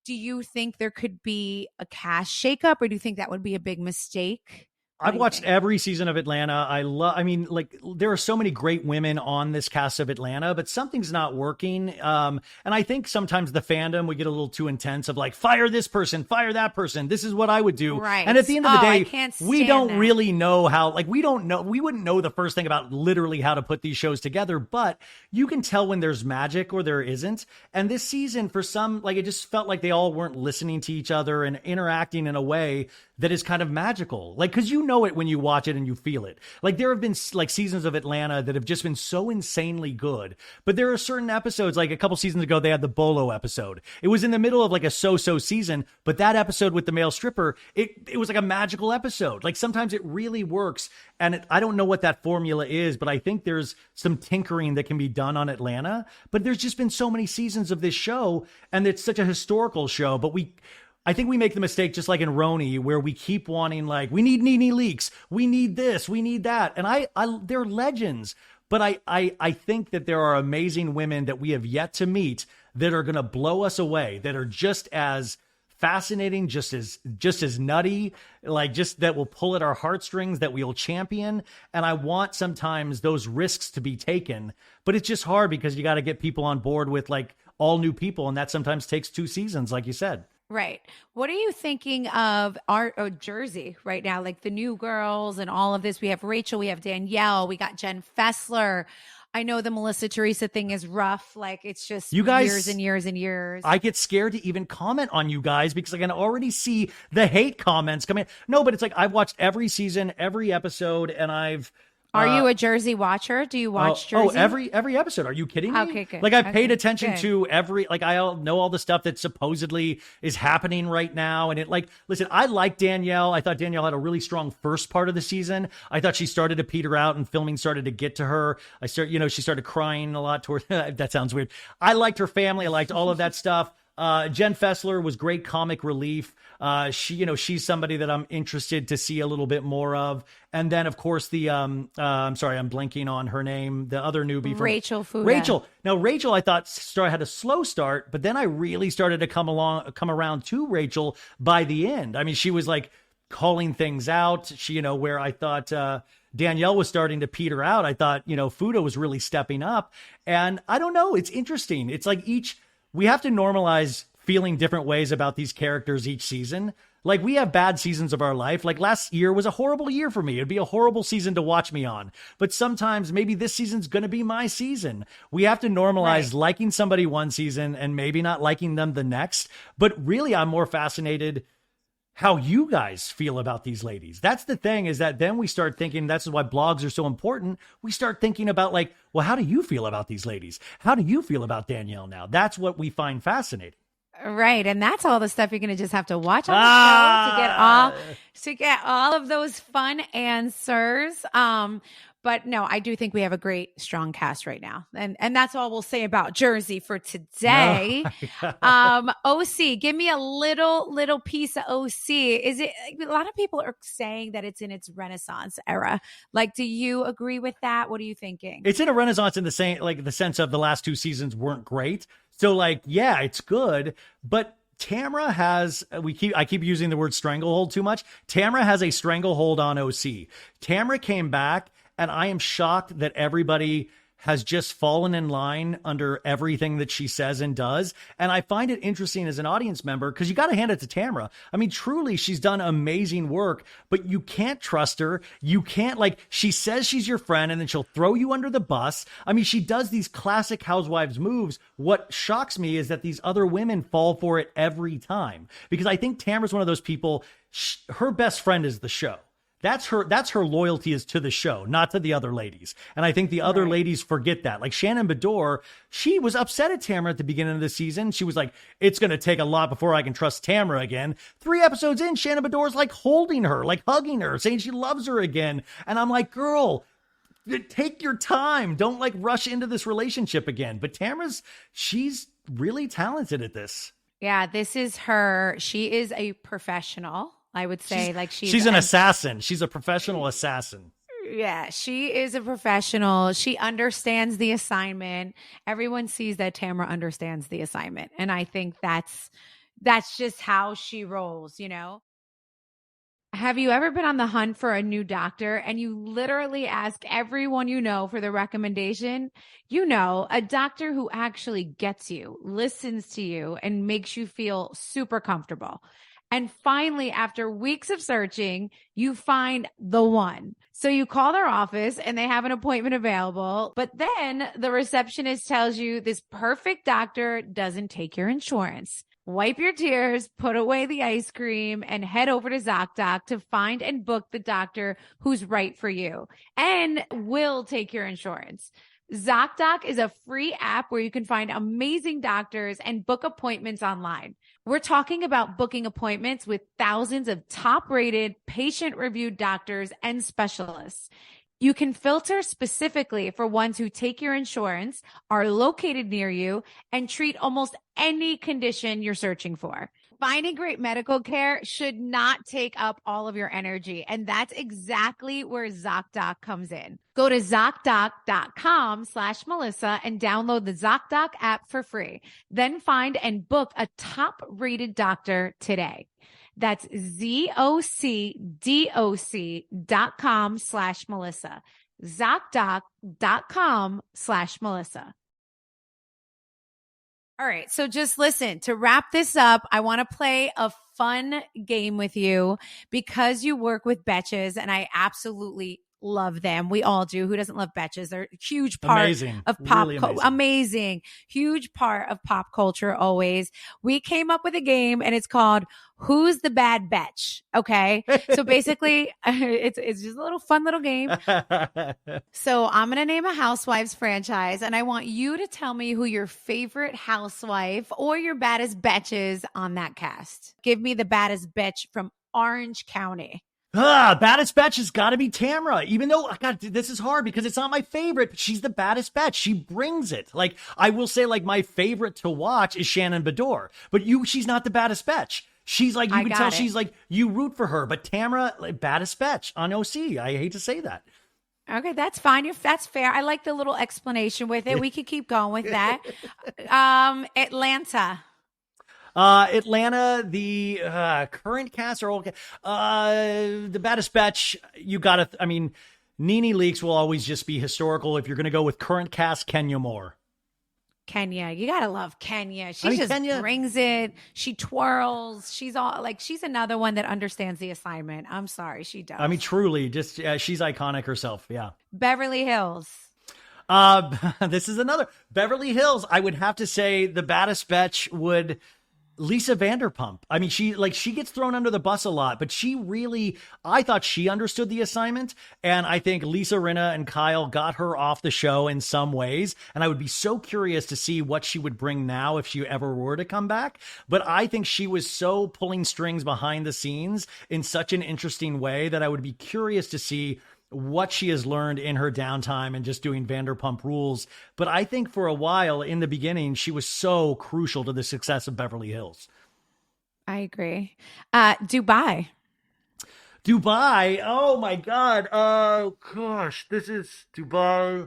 do you think there could be a cast shakeup, or do you think that would be a big mistake? What I've do you watched think? every season of Atlanta. I mean, like, there are so many great women on this cast of Atlanta, but something's not working. And I think sometimes the fandom, we get a little too intense of like, fire this person, fire that person. This is what I would do. Right. And at the end of the I day, can't we stand don't that. really know how, like, we wouldn't know the first thing about literally how to put these shows together, but you can tell when there's magic or there isn't. And this season, for some, like, it just felt like they all weren't listening to each other and interacting in a way that is kind of magical. Like, cause you know it when you watch it and you feel it. Like, there have been like seasons of Atlanta that have just been so insanely good, but there are certain episodes, like a couple seasons ago, they had the Bolo episode. It was in the middle of like a so-so season, but that episode with the male stripper, it was like a magical episode. Like, sometimes it really works. And I don't know what that formula is, but I think there's some tinkering that can be done on Atlanta, but there's just been so many seasons of this show, and it's such a historical show, but I think we make the mistake, just like in Roni, where we keep wanting, like, we need Nene Leakes, we need this, we need that. And they're legends, but I think that there are amazing women that we have yet to meet that are going to blow us away, that are just as fascinating, just as nutty, like, just that will pull at our heartstrings, that we'll champion. And I want sometimes those risks to be taken, but it's just hard because you got to get people on board with like all new people. And that sometimes takes 2 seasons, like you said. Right. What are you thinking of our Jersey right now? Like the new girls and all of this. We have Rachel, we have Danielle, we got Jen Fessler. I know the Melissa Teresa thing is rough. Like, it's just You guys, years and years and years. I get scared to even comment on you guys because I can already see the hate comments coming. No, but it's like, I've watched every season, every episode, and Are you a Jersey watcher? Do you watch Jersey? Every episode. Are you kidding me? Okay, good. Like, I've paid Okay, attention good. to I know all the stuff that supposedly is happening right now. And listen, I like Danielle. I thought Danielle had a really strong first part of the season. I thought she started to peter out and filming started to get to her. She started crying a lot toward, that sounds weird. I liked her family. I liked all of that stuff. Jen Fessler was great comic relief. She's somebody that I'm interested to see a little bit more of. And then, of course, I'm sorry, I'm blanking on her name. The other newbie from Rachel Fuda. Rachel. Now, Rachel, I thought had a slow start, but then I really started to come around to Rachel by the end. I mean, she was like calling things out. Where I thought, Danielle was starting to peter out. I thought, Fuda was really stepping up. And I don't know. It's interesting. It's like we have to normalize feeling different ways about these characters each season. Like, we have bad seasons of our life. Like, last year was a horrible year for me. It'd be a horrible season to watch me on. But sometimes maybe this season's going to be my season. We have to normalize liking somebody one season and maybe not liking them the next. But really, I'm more fascinated how you guys feel about these ladies. That's the thing, is that then we start thinking, that's why blogs are so important. We start thinking about, like, well, how do you feel about these ladies? How do you feel about Danielle now? That's what we find fascinating. Right. And that's all the stuff you're going to just have to watch on the show to get all of those fun answers. But no, I do think we have a great, strong cast right now. And that's all we'll say about Jersey for today. OC, give me a little piece of OC. Is it, a lot of people are saying that it's in its Renaissance era. Like, do you agree with that? What are you thinking? It's in a Renaissance in the sense of the last 2 seasons weren't great. So, like, yeah, it's good, but Tamra has, I keep using the word stranglehold too much. Tamra has a stranglehold on OC. Tamra came back, and I am shocked that everybody has just fallen in line under everything that she says and does. And I find it interesting as an audience member, because you got to hand it to Tamra. I mean, truly, she's done amazing work, but you can't trust her. You can't, like, she says she's your friend and then she'll throw you under the bus. I mean, she does these classic housewives moves. What shocks me is that these other women fall for it every time, because I think Tamra's one of those people, her best friend is the show. That's her loyalty is to the show, not to the other ladies. And I think the other ladies forget that. Like Shannon Bedore, she was upset at Tamra at the beginning of the season. She was like, it's going to take a lot before I can trust Tamra again. 3 episodes in, Shannon Bedore's like holding her, like hugging her, saying she loves her again. And I'm like, girl, take your time. Don't like rush into this relationship again. But Tamra's, she's really talented at this. Yeah, this is her. She is a professional. I would say she's an assassin. She's a professional assassin. Yeah, she is a professional. She understands the assignment. Everyone sees that Tamra understands the assignment. And I think that's just how she rolls, you know? Have you ever been on the hunt for a new doctor and you literally ask everyone you know for the recommendation? You know, a doctor who actually gets you, listens to you, and makes you feel super comfortable. And finally, after weeks of searching, you find the one. So you call their office and they have an appointment available. But then the receptionist tells you this perfect doctor doesn't take your insurance. Wipe your tears, put away the ice cream, and head over to ZocDoc to find and book the doctor who's right for you and will take your insurance. ZocDoc is a free app where you can find amazing doctors and book appointments online. We're talking about booking appointments with thousands of top-rated, patient-reviewed doctors and specialists. You can filter specifically for ones who take your insurance, are located near you, and treat almost any condition you're searching for. Finding great medical care should not take up all of your energy, and that's exactly where ZocDoc comes in. Go to ZocDoc.com/Melissa and download the ZocDoc app for free. Then find and book a top-rated doctor today. That's ZocDoc.com/Melissa. ZocDoc.com/Melissa. All right. So just listen, to wrap this up, I want to play a fun game with you because you work with Betches and I absolutely love them. We all do. Who doesn't love Betches? They're a huge part of pop really amazing. Huge part of pop culture always. We came up with a game and it's called Who's the Bad Betch? Okay. So basically it's just a little fun little game. So I'm going to name a Housewives franchise and I want you to tell me who your favorite housewife or your baddest betch is on that cast. Give me the baddest betch from Orange County. Baddest Betch has got to be Tamra, even though, God, this is hard because it's not my favorite, but she's the baddest Betch. She brings it. Like, I will say, like, my favorite to watch is Shannon Bedore, but she's not the baddest Betch. She's like, you can tell she's like, you root for her, but Tamra, like, baddest Betch on OC. I hate to say that. Okay, that's fine. If that's fair. I like the little explanation with it. We could keep going with that. Atlanta. Atlanta, the current cast are okay. The baddest Betch, you gotta, I mean, Nene Leakes will always just be historical. If you're going to go with current cast, Kenya Moore. Kenya, you gotta love Kenya. Kenya brings it. She twirls. She's another one that understands the assignment. I'm sorry, she does. I mean, truly, just she's iconic herself. Yeah. Beverly Hills. This is another Beverly Hills. I would have to say the baddest Betch would. Lisa Vanderpump. I mean, she gets thrown under the bus a lot, but I thought she understood the assignment. And I think Lisa Rinna and Kyle got her off the show in some ways. And I would be so curious to see what she would bring now if she ever were to come back. But I think she was so pulling strings behind the scenes in such an interesting way that I would be curious to see what she has learned in her downtime and just doing Vanderpump Rules. But I think for a while in the beginning, she was so crucial to the success of Beverly Hills. I agree. Dubai. Oh my God. Oh gosh, this is Dubai.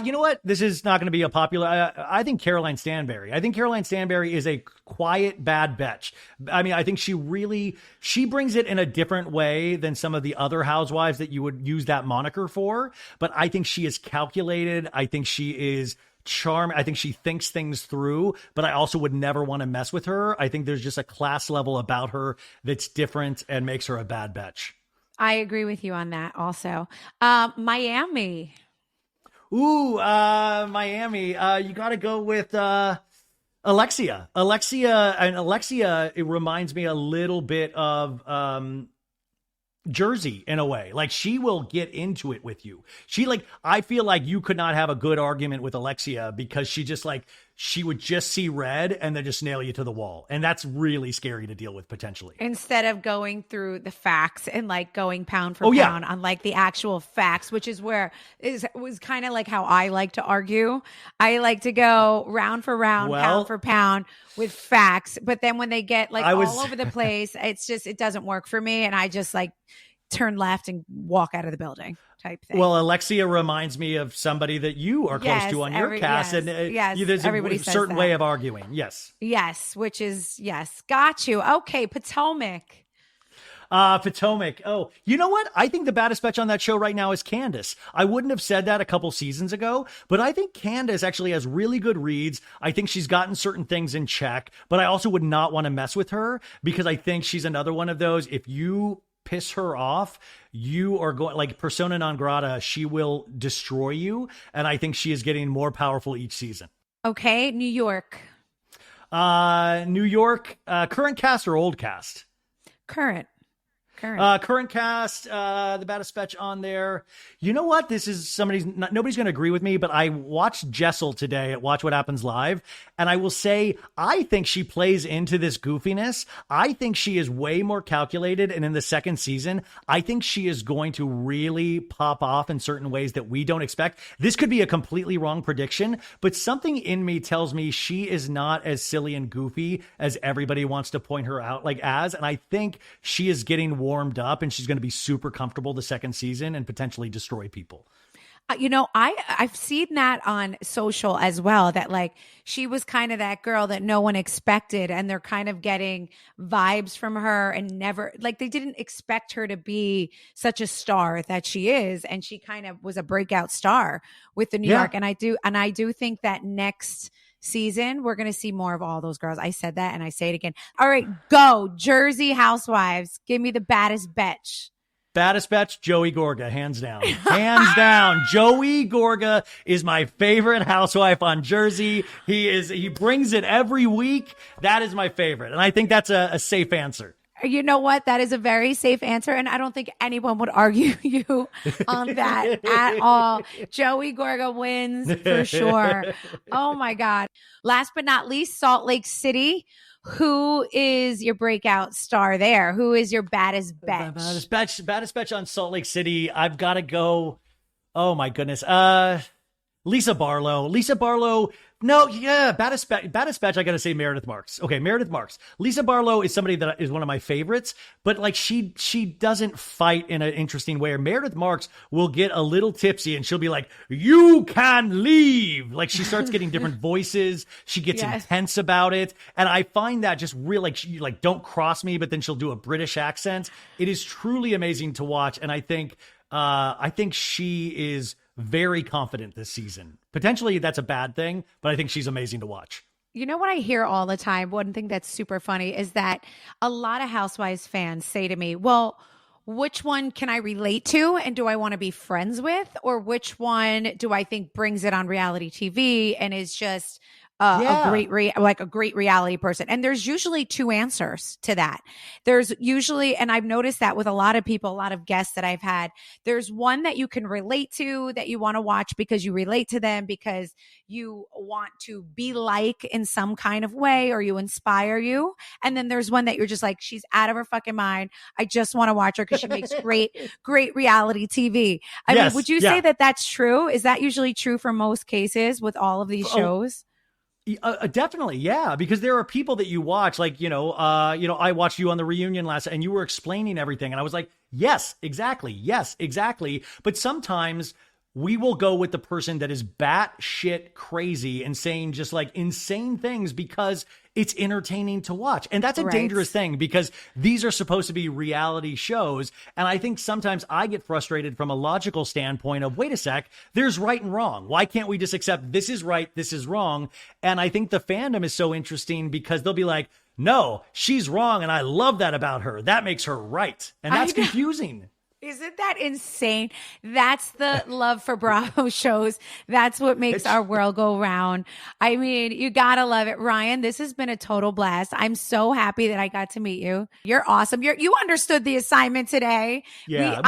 You know what? This is not going to be a popular. I think Caroline Stanbury. I think Caroline Stanbury is a quiet, bad betch. I mean, I think she brings it in a different way than some of the other housewives that you would use that moniker for. But I think she is calculated. I think she is charming. I think she thinks things through, but I also would never want to mess with her. I think there's just a class level about her that's different and makes her a bad betch. I agree with you on that also. Miami. Ooh, Miami. You got to go with Alexia. Alexia, it reminds me a little bit of Jersey in a way. Like, she will get into it with you. I feel like you could not have a good argument with Alexia because she just she would just see red and then just nail you to the wall. And that's really scary to deal with potentially. Instead of going through the facts and like going pound for pound on like the actual facts, which is where was kind of like how I like to argue. I like to go round for round, pound for pound with facts. But then when they get like all over the place, it's just, it doesn't work for me. And I just like turn left and walk out of the building type thing. Well, Alexia reminds me of somebody that you are close to on your cast. And there's a certain way of arguing. Yes. Which is, got you. Okay. Potomac. Potomac. Oh, you know what? I think the baddest Betch on that show right now is Candace. I wouldn't have said that a couple seasons ago, but I think Candace actually has really good reads. I think she's gotten certain things in check, but I also would not want to mess with her because I think she's another one of those. If you piss her off, you are going like persona non grata. She will destroy you. And I think she is getting more powerful each season. Okay. New York. New York, current cast or old cast? Current cast, the baddest Betch on there. You know what? This is nobody's going to agree with me, but I watched Jessel today at Watch What Happens Live. And I will say, I think she plays into this goofiness. I think she is way more calculated. And in the second season, I think she is going to really pop off in certain ways that we don't expect. This could be a completely wrong prediction, but something in me tells me she is not as silly and goofy as everybody wants to point her out as. And I think she is getting warmed up and she's going to be super comfortable the second season and potentially destroy people. You know, I've seen that on social as well, that like she was kind of that girl that no one expected, and they're kind of getting vibes from her and never like they didn't expect her to be such a star that she is. And she kind of was a breakout star with the New York. And I do think that next season we're going to see more of all those girls. I said that and I say it again. All right, go Jersey Housewives. Give me the baddest Betch. Baddest Betch, Joey Gorga, hands down. Hands down. Joey Gorga is my favorite housewife on Jersey. He brings it every week. That is my favorite. And I think that's a safe answer. You know what? That is a very safe answer. And I don't think anyone would argue you on that at all. Joey Gorga wins for sure. Oh my God. Last but not least, Salt Lake City. Who is your breakout star there? Who is your baddest Betch? Baddest Betch on Salt Lake City. I've got to go. Oh my goodness. Lisa Barlow. No, yeah, baddest Betch. I got to say Meredith Marks. Okay, Meredith Marks. Lisa Barlow is somebody that is one of my favorites, but like she doesn't fight in an interesting way. Or Meredith Marks will get a little tipsy and she'll be like, "You can leave." Like she starts getting different voices. She gets intense about it, and I find that just real. Like she don't cross me, but then she'll do a British accent. It is truly amazing to watch, and I think she is very confident this season. Potentially that's a bad thing, but I think she's amazing to watch. You know what I hear all the time? One thing that's super funny is that a lot of Housewives fans say to me, well, which one can I relate to and do I want to be friends with? Or which one do I think brings it on reality TV and is just a great reality person? And there's usually two answers to that. There's usually, and I've noticed that with a lot of people, a lot of guests that I've had, there's one that you can relate to, that you want to watch because you relate to them, because you want to be like in some kind of way, or you inspire you. And then there's one that you're just like, she's out of her fucking mind. I just want to watch her because she makes great reality TV. I mean, would you say that that's true? Is that usually true for most cases with all of these shows? Definitely. Yeah. Because there are people that you watch, like, I watched you on the reunion last and you were explaining everything. And I was like, yes, exactly. Yes, exactly. But sometimes we will go with the person that is batshit crazy and saying just like insane things because it's entertaining to watch. And that's a dangerous thing because these are supposed to be reality shows. And I think sometimes I get frustrated from a logical standpoint of, wait a sec, there's right and wrong. Why can't we just accept this is right, this is wrong? And I think the fandom is so interesting because they'll be like, no, she's wrong. And I love that about her. That makes her right. And that's confusing. Isn't that insane? That's the love for Bravo shows. That's what makes our world go round. I mean, you gotta love it. Ryan, this has been a total blast. I'm so happy that I got to meet you. You're awesome. You understood the assignment today. Yeah.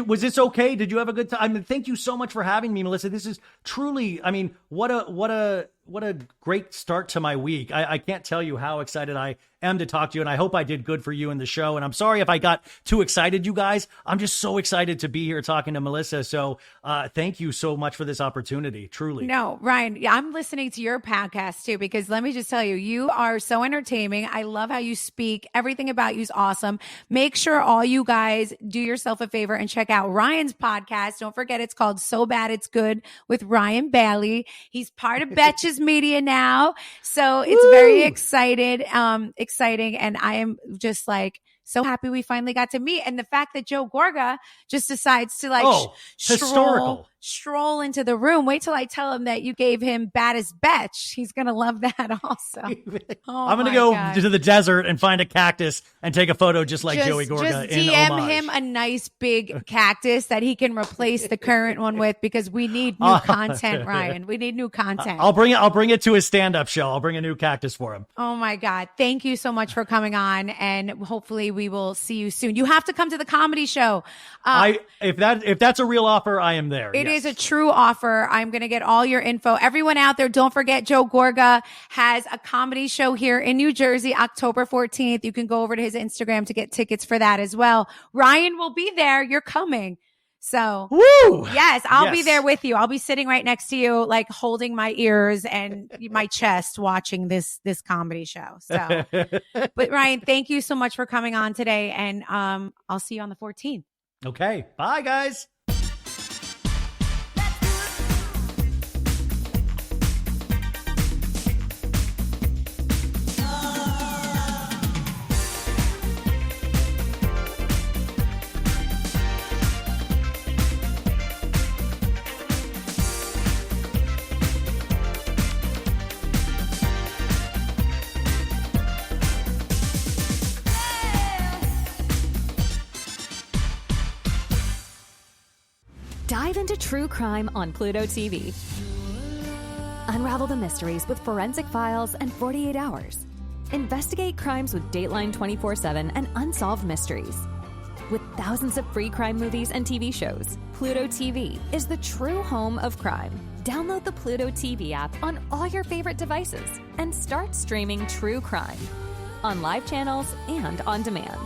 Was this okay? Did you have a good time? I mean, thank you so much for having me, Melissa. This is truly, I mean, what a what a great start to my week. I can't tell you how excited I am to talk to you, and I hope I did good for you in the show. And I'm sorry if I got too excited, you guys. I'm just so excited to be here talking to Melissa. So thank you so much for this opportunity, truly. No, Ryan, I'm listening to your podcast too, because let me just tell you, you are so entertaining. I love how you speak. Everything about you is awesome. Make sure all you guys do yourself a favor and check out Ryan's podcast. Don't forget, it's called So Bad It's Good with Ryan Bailey. He's part of Betch's Media now. So it's very exciting. And I am just like, so happy we finally got to meet. And the fact that Joe Gorga just decides to like stroll into the room. Wait till I tell him that you gave him Baddest Betch. He's going to love that also. I'm going to go to the desert and find a cactus and take a photo just like Joey Gorga just in DM homage. him a nice big cactus that he can replace the current one with, because we need new content, Ryan. We need new content. I'll bring it to his stand-up show. I'll bring a new cactus for him. Oh my God. Thank you so much for coming on, and hopefully we will see you soon. You have to come to the comedy show. If that's a real offer, I am there. It is a true offer. I'm going to get all your info. Everyone out there, don't forget Joe Gorga has a comedy show here in New Jersey, October 14th. You can go over to his Instagram to get tickets for that as well. Ryan will be there. You're coming. So, woo! Yes, I'll be there with you. I'll be sitting right next to you, like holding my ears and my chest, watching this comedy show. So, but Ryan, thank you so much for coming on today, and I'll see you on the 14th. Okay. Bye, guys. Dive into true crime on Pluto TV. Unravel the mysteries with Forensic Files and 48 Hours. Investigate crimes with Dateline 24/7 and Unsolved Mysteries. With thousands of free crime movies and TV shows, Pluto TV is the true home of crime. Download the Pluto TV app on all your favorite devices and start streaming true crime on live channels and on demand.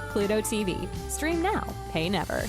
Pluto TV. Stream now, pay never.